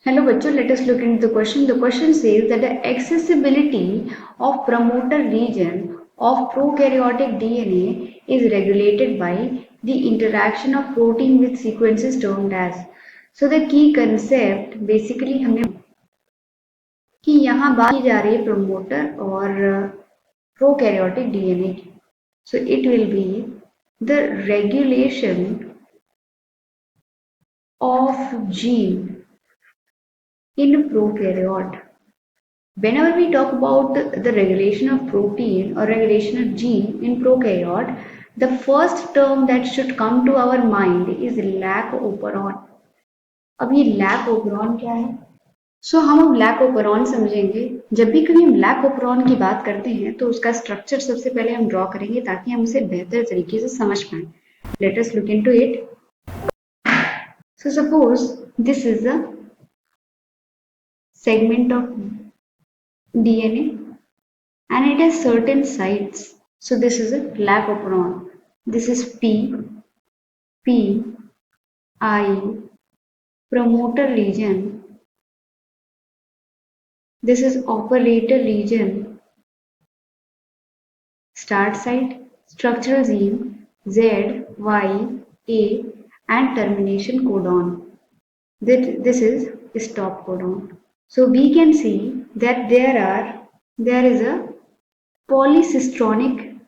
Hello bachcho, let us look into the question. The question says that the accessibility of promoter region of prokaryotic DNA is regulated by the interaction of protein with sequences termed as. So the key concept basically हमें कि यहाँ बात की जा रही है promoter और prokaryotic DNA की. So it will be the regulation of gene in prokaryote. Whenever we talk about the regulation of protein or regulation of gene in prokaryote, the first term that should come to our mind is lac operon. अब ये lac operon क्या है? हम अब lac operon समझेंगे. जब भी कभी हम lac operon की बात करते हैं तो उसका स्ट्रक्चर सबसे पहले हम ड्रॉ करेंगे ताकि हम उसे बेहतर तरीके से समझ पाए. Let us look into it. So suppose this is a segment of DNA and it has certain sites. So this is a lac operon. This is P, I, promoter region. This is operator region, start site, structural gene, Z, Y, A, and termination codon. This is stop codon. So we can see that there is a polycistronic.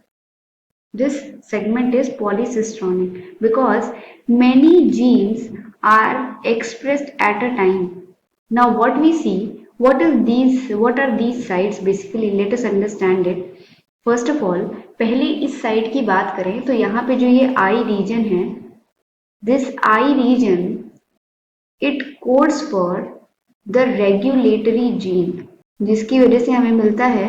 This segment is polycistronic because many genes are expressed at a time. Now what we see, what are these sites basically? Let us understand it. First of all, पहले इस site की बात करें तो यहाँ पे जो ये I region है, this I region, it codes for the regulatory gene, जिसकी वजह से हमें मिलता है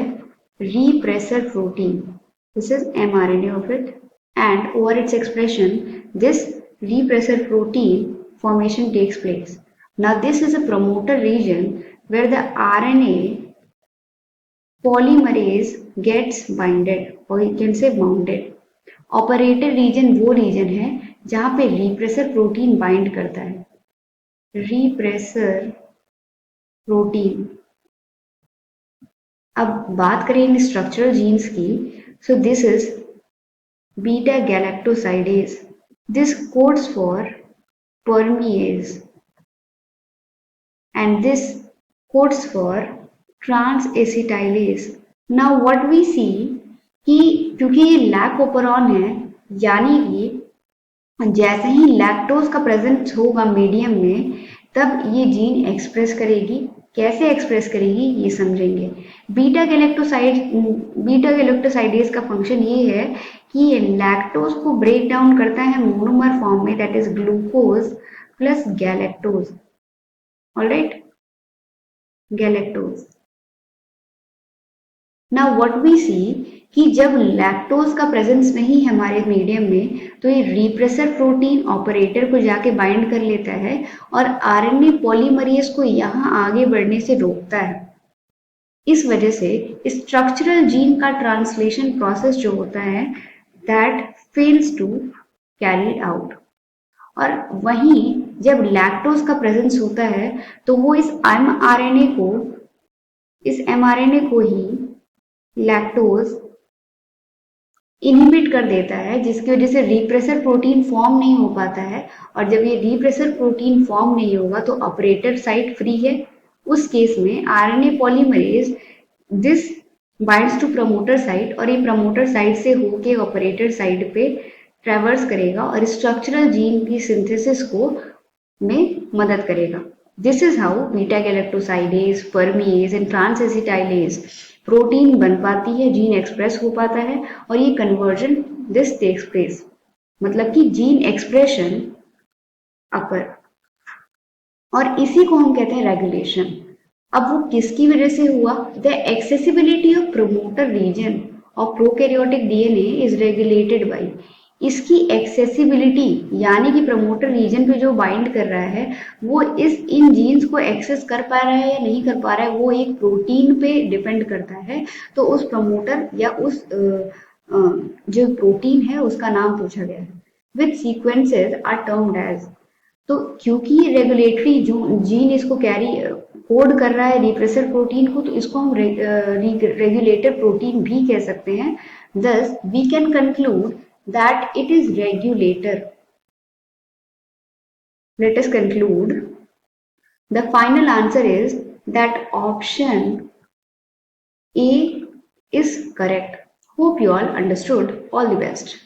repressor protein. This is mRNA of it, and over its expression, this repressor protein formation takes place. Now this is a promoter region where the RNA polymerase gets binded, or you can say bounded. Operator region वो region है जहाँ पे repressor protein bind करता है. Repressor protein. अब बात करें इन structural genes की. So this is beta galactosidase. This codes for permease and this codes for transacetylase. Now what we see कि क्योंकि ये लैक ओपरॉन है, यानी कि जैसे ही लैक्टोज का प्रेजेंस होगा मीडियम में तब ये जीन एक्सप्रेस करेगी. कैसे एक्सप्रेस करेगी ये समझेंगे. बीटा गैलेक्टोसाइडेज का फंक्शन ये है कि ये लैक्टोज को ब्रेक डाउन करता है मोनोमर फॉर्म में, that is glucose plus galactose. Alright, galactose. Now what we see कि जब लैक्टोज का प्रेजेंस नहीं है हमारे मीडियम में तो ये रिप्रेसर प्रोटीन ऑपरेटर को जाके बाइंड कर लेता है और आरएनए पॉलीमरेज को यहाँ आगे बढ़ने से रोकता है. इस वजह से स्ट्रक्चरल जीन का ट्रांसलेशन प्रोसेस जो होता है that fails to carry out. और वहीं जब लैक्टोज का प्रेजेंस होता है तो वो इस एमआरएनए को ही लैक्टोज इनहिबिट कर देता है, जिसकी वजह से रिप्रेसर प्रोटीन फॉर्म नहीं हो पाता है. और जब ये रिप्रेसर प्रोटीन फॉर्म नहीं होगा तो ऑपरेटर साइट फ्री है. उस केस में RNA polymerase this binds to promoter site और ये प्रमोटर साइट से होके ऑपरेटर साइट पे ट्रेवर्स करेगा और स्ट्रक्चरल जीन की सिंथेसिस को में मदद करेगा. This is how beta galactosidase, परमीएज and transacetylase protein बन पाती है, जीन एक्सप्रेस हो पाता है और ये कन्वर्जन दिस टेक्स प्लेस. मतलब कि जीन एक्सप्रेशन अपर, और इसी को हम कहते हैं रेगुलेशन. अब वो किसकी वजह से हुआ? The accessibility of promoter region of prokaryotic DNA is regulated by. इसकी एक्सेसिबिलिटी यानी कि प्रमोटर रीजन पे जो बाइंड कर रहा है वो इन जीन्स को एक्सेस कर पा रहा है या नहीं कर पा रहा है, वो एक प्रोटीन पे डिपेंड करता है. तो उस प्रमोटर या उस जो प्रोटीन है उसका नाम पूछा गया है. विच सीक्वेंसेज आर टर्म्ड एज. तो क्योंकि रेगुलेटरी जीन इसको कैरी कोड कर रहा है रिप्रेसर प्रोटीन को, तो इसको हम रेगुलेटर प्रोटीन भी कह सकते हैं। thus we can conclude that it is regulator. Let us conclude. The final answer is that option A is correct. Hope you all understood. All the best.